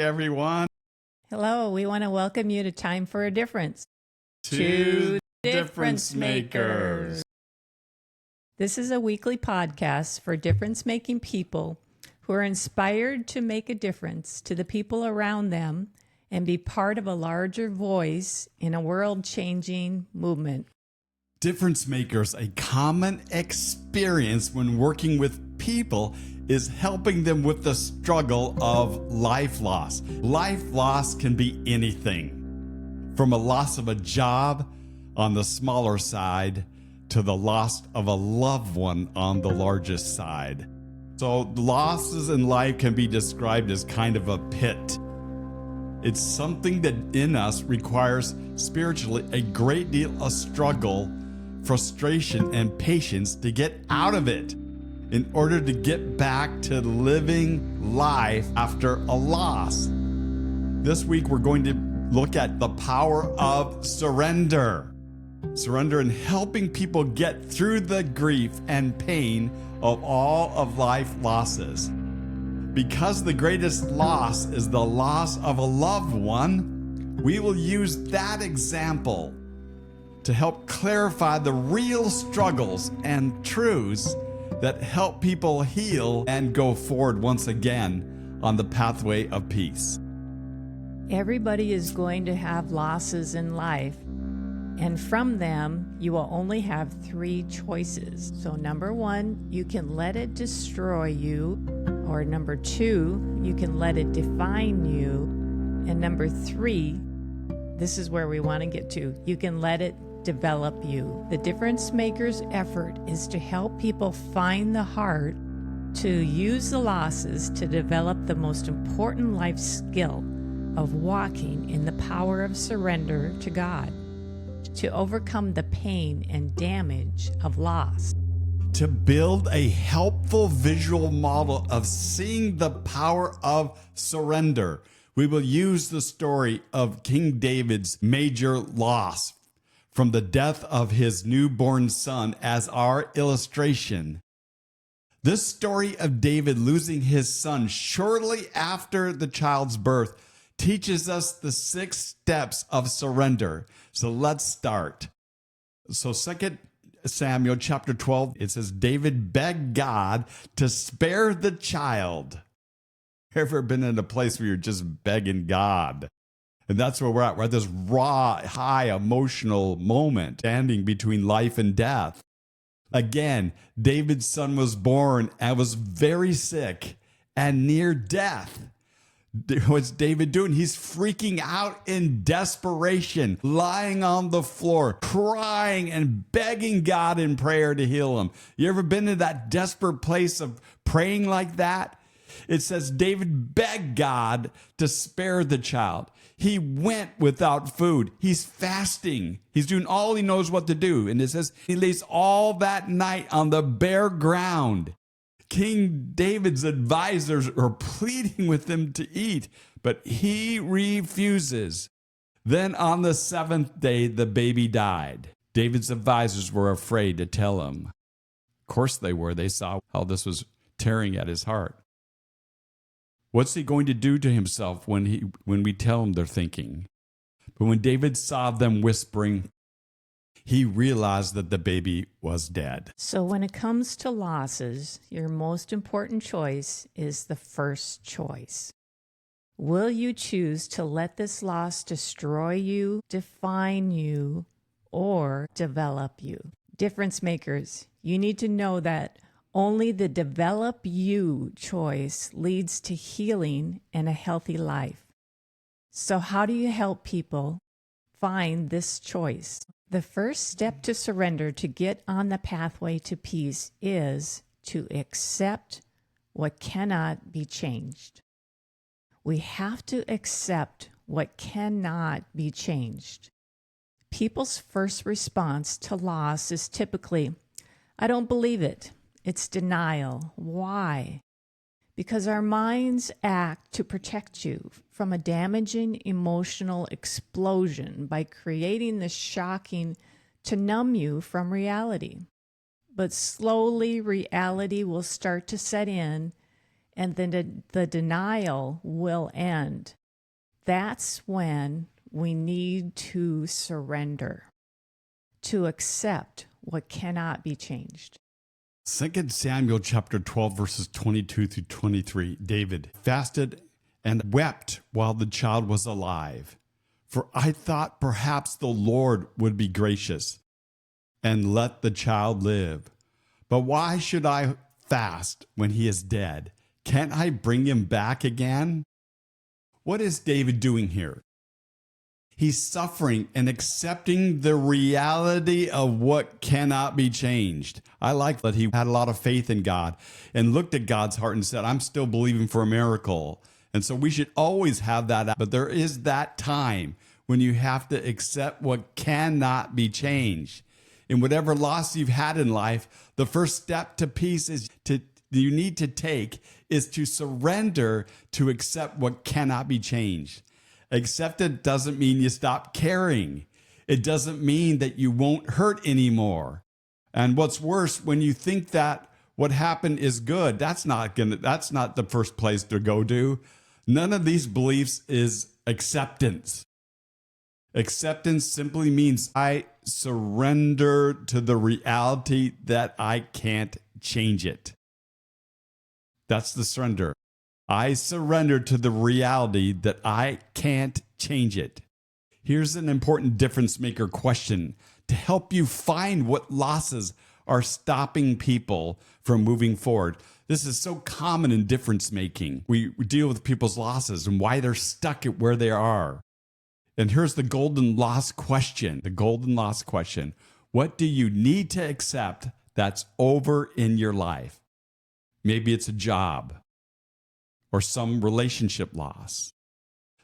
everyone. Hello, we want to welcome you to Time for a Difference. Two difference makers. This is a weekly podcast for difference-making people who are inspired to make a difference to the people around them and be part of a larger voice in a world-changing movement. Difference makers, a common experience when working with people is helping them with the struggle of life loss. Life loss can be anything, from a loss of a job on the smaller side to the loss of a loved one on the largest side. So losses in life can be described as kind of a pit. It's something that in us requires spiritually a great deal of struggle, frustration, and patience to get out of it in order to get back to living life after a loss. This week, we're going to look at the power of surrender. Surrender in helping people get through the grief and pain of all of life losses. Because the greatest loss is the loss of a loved one, we will use that example to help clarify the real struggles and truths that help people heal and go forward once again on the pathway of peace. Everybody is going to have losses in life, and from them, you will only have three choices. So number one, you can let it destroy you, or number two, you can let it define you, and number three, this is where we want to get to, you can let it develop you. The difference maker's effort is to help people find the heart to use the losses to develop the most important life skill of walking in the power of surrender to God, to overcome the pain and damage of loss. To build a helpful visual model of seeing the power of surrender, we will use the story of King David's major loss from the death of his newborn son as our illustration. This story of David losing his son shortly after the child's birth teaches us the 6 steps of surrender. So let's start. So 2 Samuel chapter 12, it says, David begged God to spare the child. Ever been in a place where you're just begging God? And that's where we're at. We're at this raw, high emotional moment, standing between life and death. Again, David's son was born and was very sick and near death. What's David doing? He's freaking out in desperation, lying on the floor, crying and begging God in prayer to heal him. You ever been in that desperate place of praying like that? It says David begged God to spare the child. He went without food. He's fasting. He's doing all he knows what to do. And it says he lays all that night on the bare ground. King David's advisors are pleading with him to eat, but he refuses. Then on the 7th day, the baby died. David's advisors were afraid to tell him. Of course they were. They saw how this was tearing at his heart. What's he going to do to himself when we tell him they're thinking? But when David saw them whispering, he realized that the baby was dead. So when it comes to losses, your most important choice is the first choice. Will you choose to let this loss destroy you, define you, or develop you? Difference makers, you need to know that only the develop you choice leads to healing and a healthy life. So how do you help people find this choice? The first step to surrender to get on the pathway to peace is to accept what cannot be changed. We have to accept what cannot be changed. People's first response to loss is typically, I don't believe it. It's denial. Why? Because our minds act to protect you from a damaging emotional explosion by creating the shocking to numb you from reality. But slowly reality will start to set in and then the denial will end. That's when we need to surrender, to accept what cannot be changed. 2 Samuel chapter 12, verses 22 through 23. David fasted and wept while the child was alive. For I thought perhaps the Lord would be gracious and let the child live. But why should I fast when he is dead? Can't I bring him back again? What is David doing here? He's suffering and accepting the reality of what cannot be changed. I like that he had a lot of faith in God and looked at God's heart and said, I'm still believing for a miracle. And so we should always have that. But there is that time when you have to accept what cannot be changed. In whatever loss you've had in life, the first step to peace you need to take is to surrender to accept what cannot be changed. Accept it doesn't mean you stop caring. It doesn't mean that you won't hurt anymore. And what's worse, when you think that what happened is good, that's not the first place to go to. None of these beliefs is acceptance. Acceptance simply means I surrender to the reality that I can't change it. That's the surrender. I surrender to the reality that I can't change it. Here's an important difference maker question to help you find what losses are stopping people from moving forward. This is so common in difference making. We deal with people's losses and why they're stuck at where they are. And here's the golden loss question. The golden loss question. What do you need to accept that's over in your life? Maybe it's a job or some relationship loss.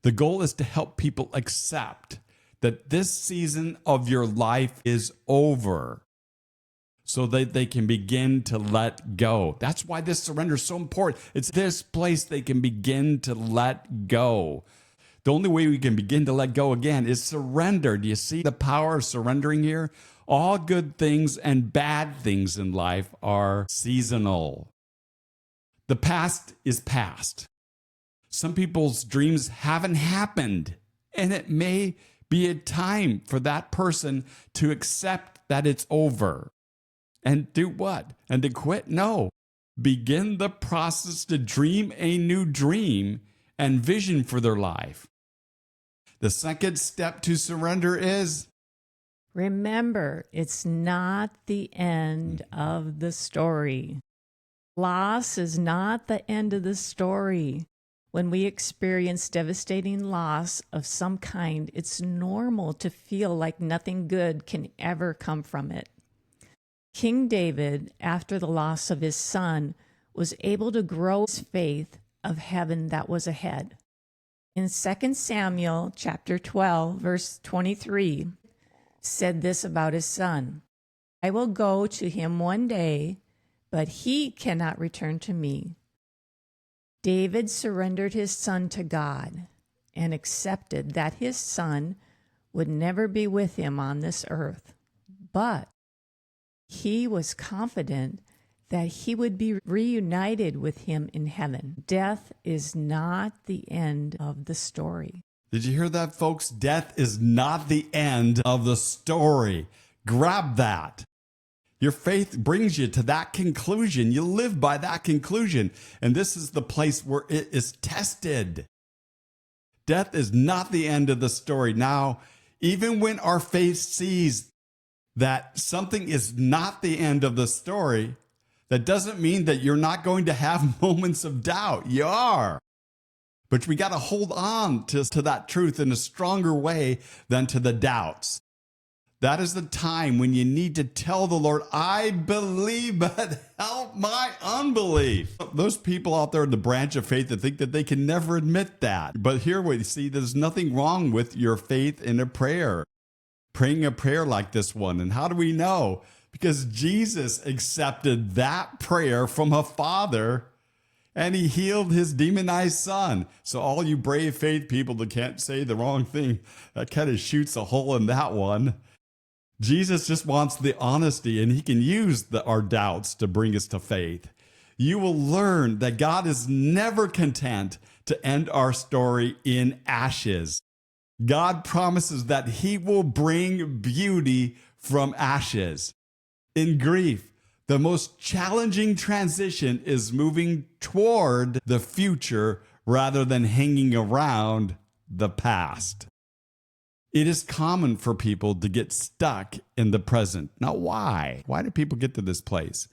The goal is to help people accept that this season of your life is over so that they can begin to let go. That's why this surrender is so important. It's this place they can begin to let go. The only way we can begin to let go again is surrender. Do you see the power of surrendering here? All good things and bad things in life are seasonal. The past is past. Some people's dreams haven't happened, and it may be a time for that person to accept that it's over. And do what? And to quit? No. Begin the process to dream a new dream and vision for their life. The second step to surrender is remember, it's not the end of the story. Loss is not the end of the story. When we experience devastating loss of some kind, it's normal to feel like nothing good can ever come from it. King David, after the loss of his son, was able to grow his faith of heaven that was ahead. In 2 Samuel chapter 12, verse 23, said this about his son, I will go to him one day, but he cannot return to me. David surrendered his son to God and accepted that his son would never be with him on this earth, but he was confident that he would be reunited with him in heaven. Death is not the end of the story. Did you hear that, folks? Death is not the end of the story. Grab that. Your faith brings you to that conclusion. You live by that conclusion. And this is the place where it is tested. Death is not the end of the story. Now, even when our faith sees that something is not the end of the story, that doesn't mean that you're not going to have moments of doubt. You are. But we got to hold on to that truth in a stronger way than to the doubts. That is the time when you need to tell the Lord, I believe, but help my unbelief. Those people out there in the branch of faith that think that they can never admit that. But here we see there's nothing wrong with your faith in a prayer, praying a prayer like this one. And how do we know? Because Jesus accepted that prayer from a father and he healed his demonized son. So all you brave faith people that can't say the wrong thing, that kind of shoots a hole in that one. Jesus just wants the honesty, and he can use our doubts to bring us to faith. you will learn that God is never content to end our story in ashes. God promises that he will bring beauty from ashes. In grief, the most challenging transition is moving toward the future rather than hanging around the past. It is common for people to get stuck in the present. Now, why? Why do people get to this place?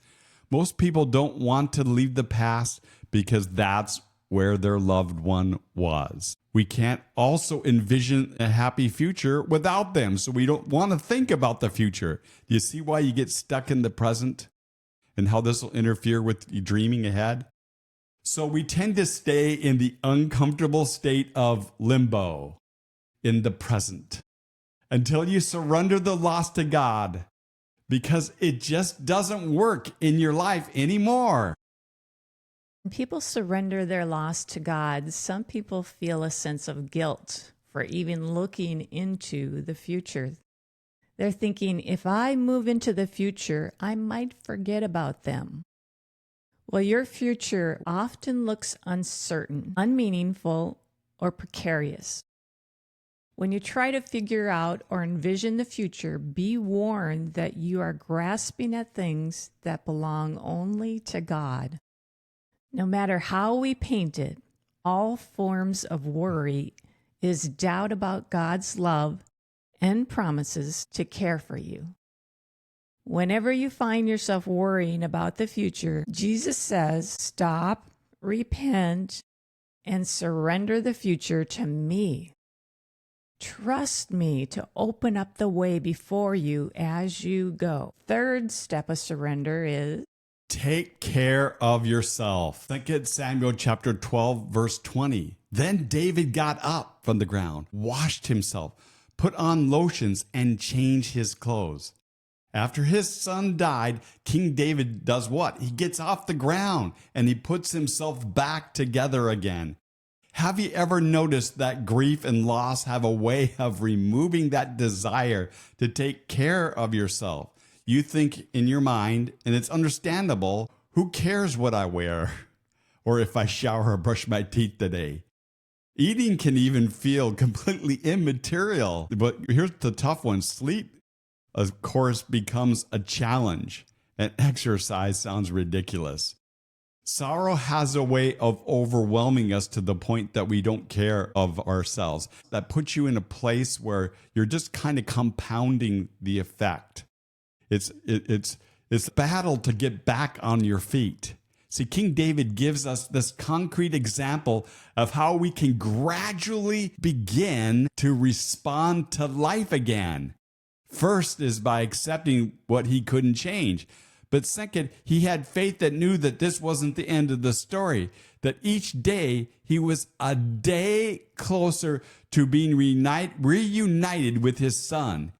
Most people don't want to leave the past because that's where their loved one was. We can't also envision a happy future without them, so we don't want to think about the future. Do you see why you get stuck in the present and how this will interfere with you dreaming ahead? So we tend to stay in the uncomfortable state of limbo in the present until you surrender the loss to God, because it just doesn't work in your life anymore. When people surrender their loss to God, some people feel a sense of guilt for even looking into the future. They're thinking, if I move into the future, I might forget about them. Well, your future often looks uncertain, unmeaningful, or precarious. When you try to figure out or envision the future, be warned that you are grasping at things that belong only to God. No matter how we paint it, all forms of worry is doubt about God's love and promises to care for you. Whenever you find yourself worrying about the future, Jesus says, stop, repent, and surrender the future to me. Trust me to open up the way before you as you go. Third step of surrender is take care of yourself. 2 Samuel chapter 12, verse 20. Then David got up from the ground, washed himself, put on lotions, and changed his clothes. After his son died, King David does what? He gets off the ground and he puts himself back together again. Have you ever noticed that grief and loss have a way of removing that desire to take care of yourself? You think in your mind, and it's understandable, who cares what I wear or if I shower or brush my teeth today? Eating can even feel completely immaterial. But here's the tough one. Sleep, of course, becomes a challenge, and exercise sounds ridiculous. Sorrow has a way of overwhelming us to the point that we don't care of ourselves. That puts you in a place where you're just kind of compounding the effect. It's a battle to get back on your feet. See, King David gives us this concrete example of how we can gradually begin to respond to life again. First is by accepting what he couldn't change. But second, he had faith that knew that this wasn't the end of the story, that each day he was a day closer to being reunited with his son.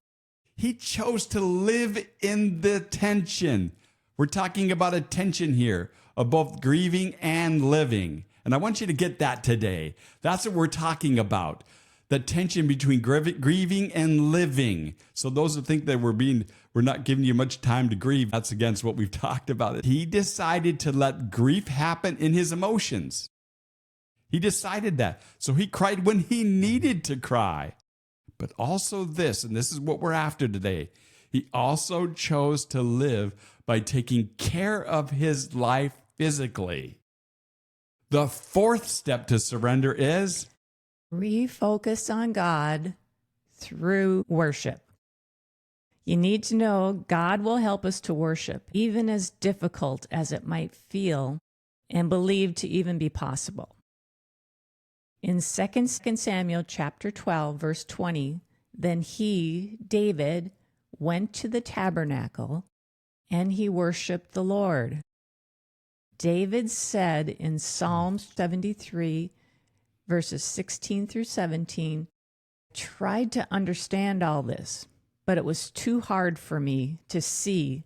He chose to live in the tension. We're talking about a tension here of both grieving and living. And I want you to get that today. That's what we're talking about. The tension between grieving and living. So those who think that we're not giving you much time to grieve, that's against what we've talked about. He decided to let grief happen in his emotions. He decided that. So he cried when he needed to cry. But also this, and this is what we're after today, he also chose to live by taking care of his life physically. The fourth step to surrender is refocus on God through worship. You need to know God will help us to worship, even as difficult as it might feel and believed to even be possible. In 2 Samuel chapter 12, verse 20, then he, David, went to the tabernacle and he worshiped the Lord. David said in Psalm 73, verses 16 through 17, tried to understand all this, but it was too hard for me to see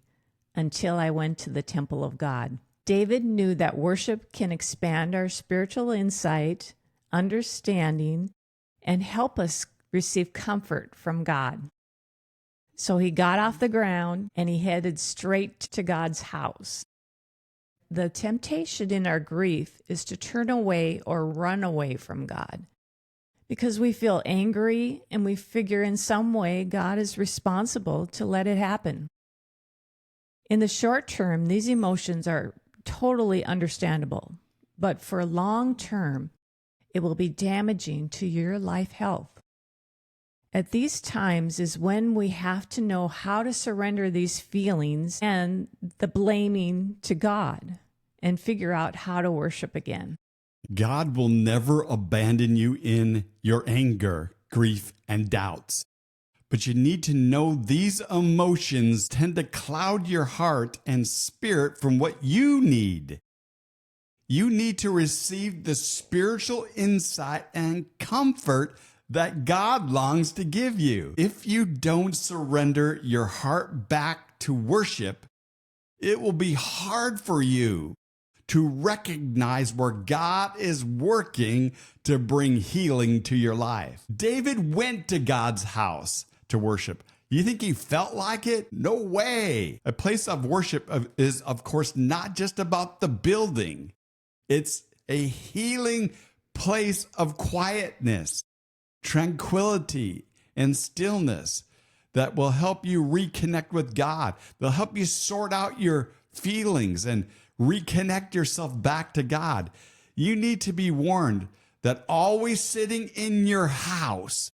until I went to the temple of God. David knew that worship can expand our spiritual insight, understanding, and help us receive comfort from God. So he got off the ground and he headed straight to God's house. The temptation in our grief is to turn away or run away from God because we feel angry and we figure in some way God is responsible to let it happen. In the short term, these emotions are totally understandable, but for long term, it will be damaging to your life health. At these times is when we have to know how to surrender these feelings and the blaming to God and figure out how to worship again. God will never abandon you in your anger, grief, and doubts. But you need to know these emotions tend to cloud your heart and spirit from what you need. You need to receive the spiritual insight and comfort that God longs to give you. If you don't surrender your heart back to worship, it will be hard for you to recognize where God is working to bring healing to your life. David went to God's house to worship. You think he felt like it? No way. A place of worship is, of course, not just about the building. It's a healing place of quietness, tranquility, and stillness that will help you reconnect with God. They'll help you sort out your feelings and reconnect yourself back to God. You need to be warned that always sitting in your house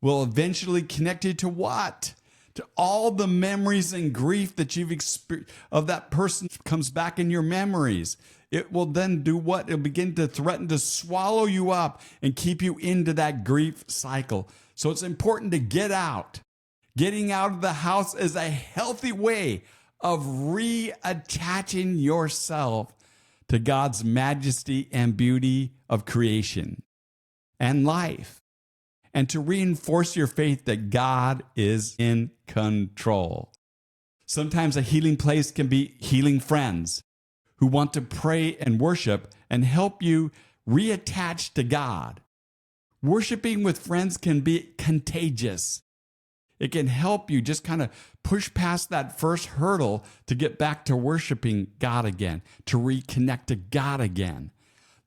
will eventually connect you to what? To all the memories and grief that you've experienced of that person comes back in your memories. It will then do what? It'll begin to threaten to swallow you up and keep you into that grief cycle. So it's important to get out. Getting out of the house is a healthy way of reattaching yourself to God's majesty and beauty of creation and life, and to reinforce your faith that God is in control. Sometimes a healing place can be healing friends who want to pray and worship and help you reattach to God. Worshiping with friends can be contagious. It can help you just kind of push past that first hurdle to get back to worshiping God again, to reconnect to God again.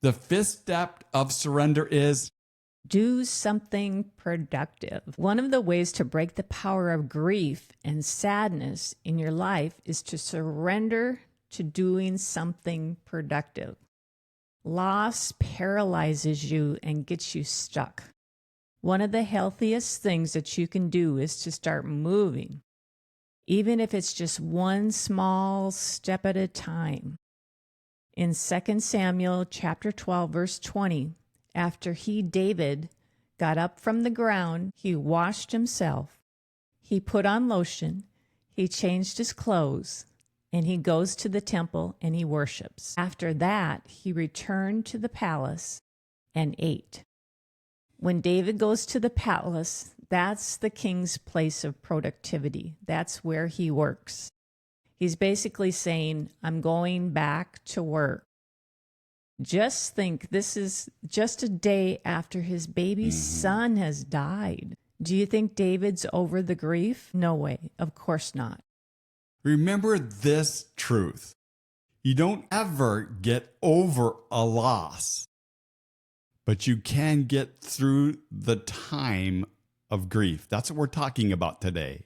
The fifth step of surrender is do something productive. One of the ways to break the power of grief and sadness in your life is to surrender to doing something productive. Loss paralyzes you and gets you stuck. One of the healthiest things that you can do is to start moving, even if it's just one small step at a time. In 2 Samuel chapter 12, verse 20, after David, got up from the ground, he washed himself, he put on lotion, he changed his clothes, and he goes to the temple and he worships. After that, he returned to the palace and ate. When David goes to the palace, that's the king's place of productivity. That's where he works. He's basically saying, I'm going back to work. Just think, this is just a day after his baby son has died. Do you think David's over the grief? No way. Of course not. Remember this truth. You don't ever get over a loss, but you can get through the time of grief. That's what we're talking about today.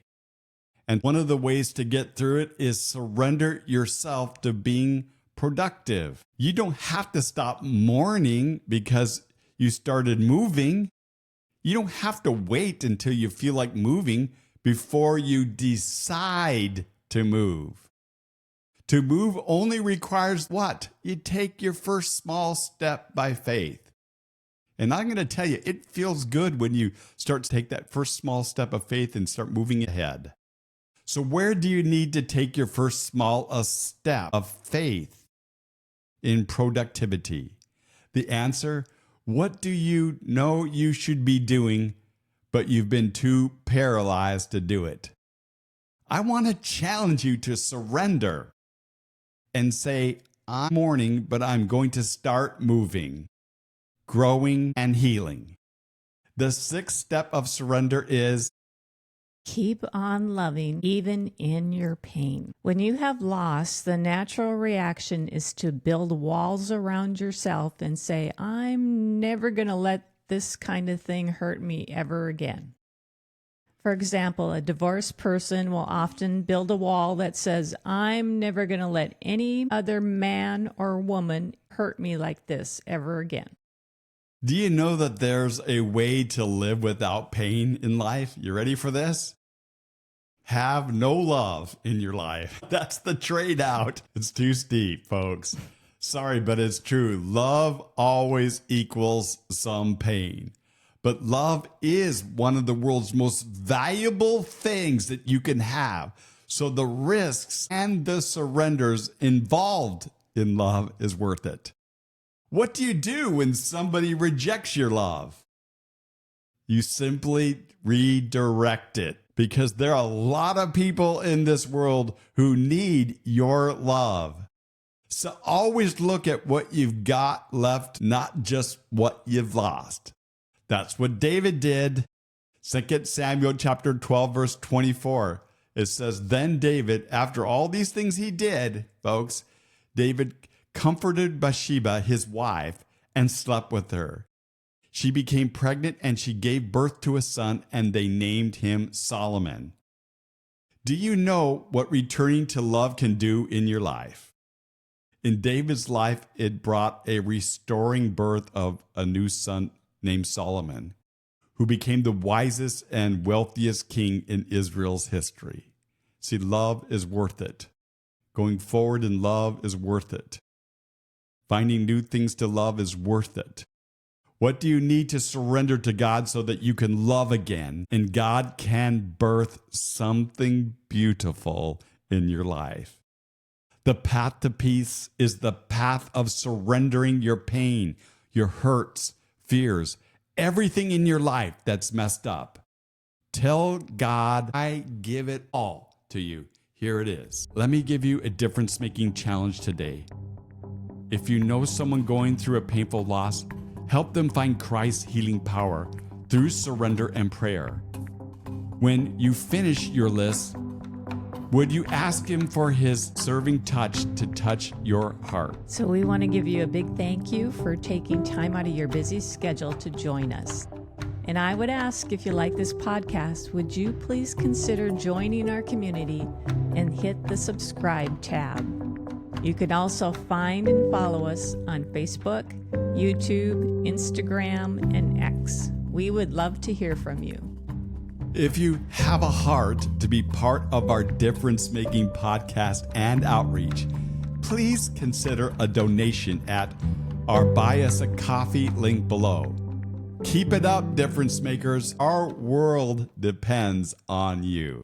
And one of the ways to get through it is surrender yourself to being productive. You don't have to stop mourning because you started moving. You don't have to wait until you feel like moving before you decide to move. To move only requires what? You take your first small step by faith. And I'm going to tell you, it feels good when you start to take that first small step of faith and start moving ahead. So where do you need to take your first small step of faith in productivity? The answer, what do you know you should be doing, but you've been too paralyzed to do it? I want to challenge you to surrender and say, I'm mourning, but I'm going to start moving, growing, and healing. The sixth step of surrender is Keep on loving even in your pain. When you have lost, the natural reaction is to build walls around yourself and say, I'm never going to let this kind of thing hurt me ever again. For example, a divorced person will often build a wall that says, I'm never going to let any other man or woman hurt me like this ever again. Do you know that there's a way to live without pain in life? You ready for this? Have no love in your life. That's the trade out. It's too steep, folks. Sorry, but it's true. Love always equals some pain. But love is one of the world's most valuable things that you can have. So the risks and the surrenders involved in love is worth it. What do you do when somebody rejects your love? You simply redirect it, because there are a lot of people in this world who need your love. So always look at what you've got left, not just what you've lost. That's what David did. 2 Samuel chapter 12, verse 24. It says, then David, after all these things he did, folks, David comforted Bathsheba, his wife, and slept with her. She became pregnant and she gave birth to a son, and they named him Solomon. Do you know what returning to love can do in your life? In David's life, it brought a restoring birth of a new son named Solomon, who became the wisest and wealthiest king in Israel's history. See, love is worth it. Going forward in love is worth it. Finding new things to love is worth it. What do you need to surrender to God so that you can love again and God can birth something beautiful in your life? The path to peace is the path of surrendering your pain, your hurts, fears, everything in your life that's messed up. Tell God, I give it all to you. Here it is. Let me give you a difference-making challenge today. If you know someone going through a painful loss, help them find Christ's healing power through surrender and prayer. When you finish your list, would you ask him for his serving touch to touch your heart? So we want to give you a big thank you for taking time out of your busy schedule to join us. And I would ask, if you like this podcast, would you please consider joining our community and hit the subscribe tab? You can also find and follow us on Facebook, YouTube, Instagram, and X. We would love to hear from you. If you have a heart to be part of our difference-making podcast and outreach, please consider a donation at our Buy Us a Coffee link below. Keep it up, difference makers. Our world depends on you.